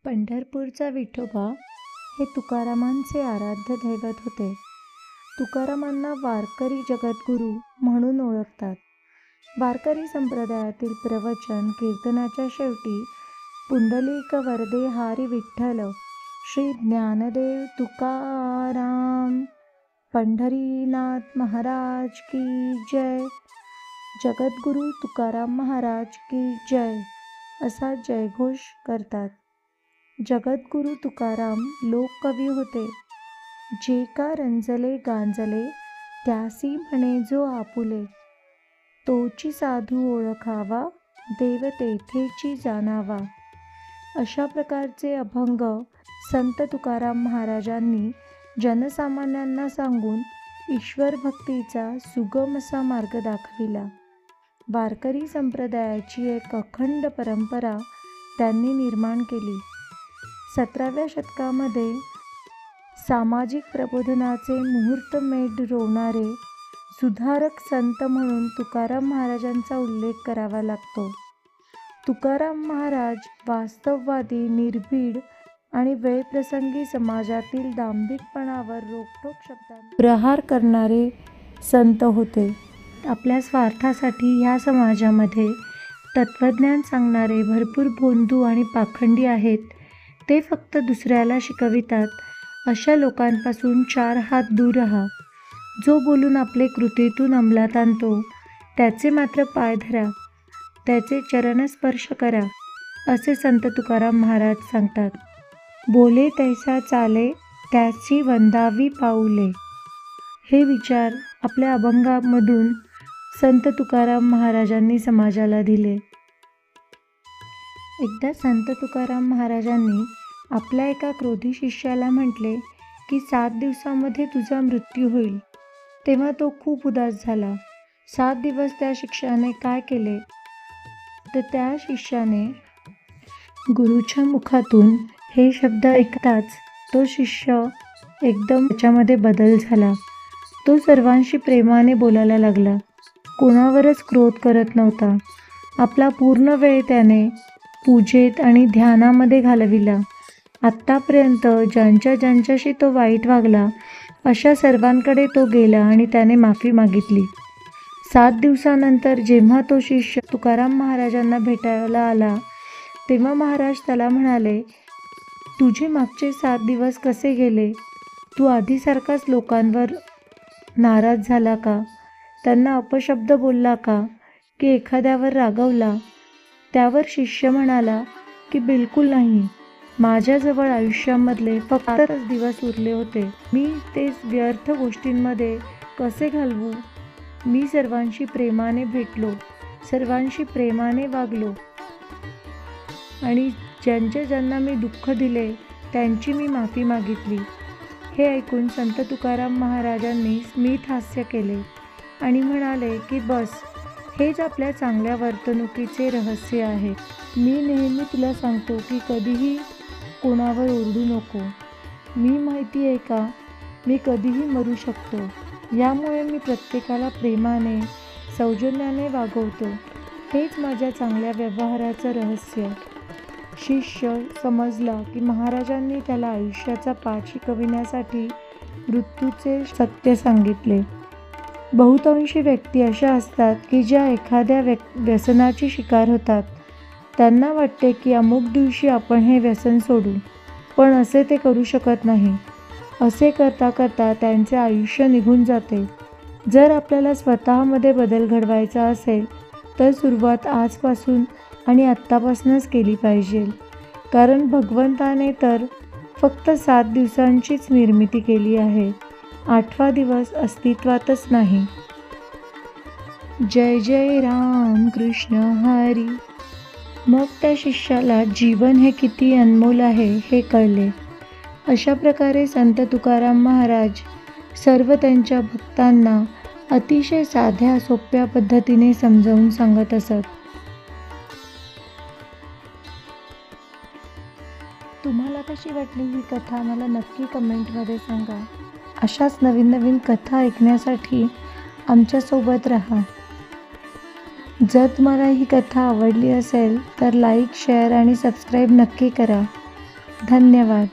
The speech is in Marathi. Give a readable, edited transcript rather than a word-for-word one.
पंढरपूरचा विठोबा हे तुकारामांचे आराध्य दैवत होते. तुकारामांना वारकरी जगद्गुरू म्हणून ओळखतात. वारकरी संप्रदायातील प्रवचन कीर्तनाच्या शेवटी पुंडलिक वरदे हारी विठ्ठल श्री ज्ञानदेव तुकाराम पंढरीनाथ महाराज की जय, जगद्गुरू तुकाराम महाराज की जय असा जयघोष करतात. जगद्गुरू तुकाराम लोककवी होते. जे का रंजले गांजले त्यासी म्हणे जो आपुले, तोची साधू ओळखावा देव तेथेची जाणावा. अशा प्रकारचे अभंग संत तुकाराम महाराजांनी जनसामान्यांना सांगून ईश्वर भक्तीचा सुगम असा मार्ग दाखविला. वारकरी संप्रदायाची एक अखंड परंपरा त्यांनी निर्माण केली. 17व्या शतकामध्ये सामाजिक प्रबोधनाचे मुहूर्तमेढ रोवणारे सुधारक संत म्हणून तुकाराम महाराजांचा उल्लेख करावा लागतो. तुकाराम महाराज वास्तववादी, निर्भीड आणि वेळप्रसंगी समाजातील दांभिकपणावर रोखठोक शब्दांत प्रहार करणारे संत होते. आपल्या स्वार्थासाठी ह्या समाजामध्ये तत्त्वज्ञान सांगणारे भरपूर भोंदू आणि पाखंडी आहेत. ते फक्त दुसऱ्याला शिकवितात. अशा लोकांपासून 4 हात दूर राहा. जो बोलून आपले कृतीतून अंमलात आणतो त्याचे मात्र पाय धरा, त्याचे चरणस्पर्श करा, असे संत तुकाराम महाराज सांगतात. बोले तैसा चाले त्याची वंदावी पाऊले. हे विचार आपल्या अभंगामधून संत तुकाराम महाराजांनी समाजाला दिले. एकदा संत तुकाराम महाराजांनी आपल्या एका क्रोधी शिष्याला म्हटले की 7 दिवसामध्ये तुझा मृत्यू होईल. तेव्हा तो खूप उदास झाला. 7 दिवस त्या शिष्याने काय केले तर त्या शिष्याने गुरुच्या मुखातून हे शब्द ऐकताच तो शिष्य एकदम त्याच्यामध्ये बदल झाला. तो सर्वांशी प्रेमाने बोलायला लागला. कोणावरच क्रोध करत नव्हता. आपला पूर्ण वेळ त्याने पूजेत आणि ध्यानामध्ये घालविला. आत्तापर्यंत ज्यांच्याशी तो वाईट वागला अशा सर्वांकडे तो गेला आणि त्याने माफी मागितली. 7 दिवसानंतर जेव्हा तो शिष्य तुकाराम महाराजांना भेटायला आला तेव्हा महाराज त्याला म्हणाले, तुझे मागचे 7 दिवस कसे गेले? तू आधीसारखाच लोकांवर नाराज झाला का? त्यांना अपशब्द बोलला का? की एखाद्यावर रागवला? त्यावर शिष्य म्हणाला की बिलकुल नाही. माझ्याजवळ आयुष्यामधले फक्त दिवस उरले होते. मी ते व्यर्थ गोष्टींमध्ये कसे घालवू? मी सर्वांशी प्रेमाने भेटलो, सर्वांशी प्रेमाने वागलो आणि ज्यांना मी दुःख दिले त्यांची मी माफी मागितली. हे ऐकून संत तुकाराम महाराजांनी स्मित हास्य केले आणि म्हणाले की बस, हेच आपल्या चांगल्या वर्तणुकीचे रहस्य आहे. मी नेहमी तुला सांगतो की कधीही कोणावर ओरडू नको. मी माहिती आहे का, मी कधीही मरू शकतो. यामुळे मी प्रत्येकाला प्रेमाने, सौजन्याने वागवतो. हेच माझ्या चांगल्या व्यवहाराचं रहस्य. शिष्य समजला की महाराजांनी त्याला आयुष्याचा पाठ शिकविण्यासाठी मृत्यूचे सत्य सांगितले. बहुतांशी व्यक्ती अशा असतात की ज्या एखाद्या व्यसनाची शिकार होतात. त्यांना वाटते की अमुक दिवशी आपण हे व्यसन सोडू, पण असे ते करू शकत नाही. असे करता करता त्यांचे आयुष्य निघून जाते. जर आपल्याला स्वतःमध्ये बदल घडवायचा असेल तर सुरुवात आजपासून आणि आत्तापासूनच केली पाहिजे. कारण भगवंताने तर फक्त 7 दिवसांचीच निर्मिती केली आहे. 8वा दिवस अस्तित्वातच नाही. जय जय राम कृष्ण हरी. मग त्या शिष्याला जीवन हे किती अनमोल आहे हे कळले. अशा प्रकारे संत तुकाराम महाराज सर्व त्यांच्या भक्तांना अतिशय साध्या सोप्या पद्धतीने समजावून सांगत असत. तुम्हाला कशी वाटली ही कथा मला नक्की कमेंटमध्ये सांगा. अशाच नवीन नवीन कथा ऐकण्यासाठी आमच्यासोबत राहा. जर तुम्हाला ही कथा आवडली असेल तर लाईक, शेअर आणि सबस्क्राईब नक्की करा. धन्यवाद.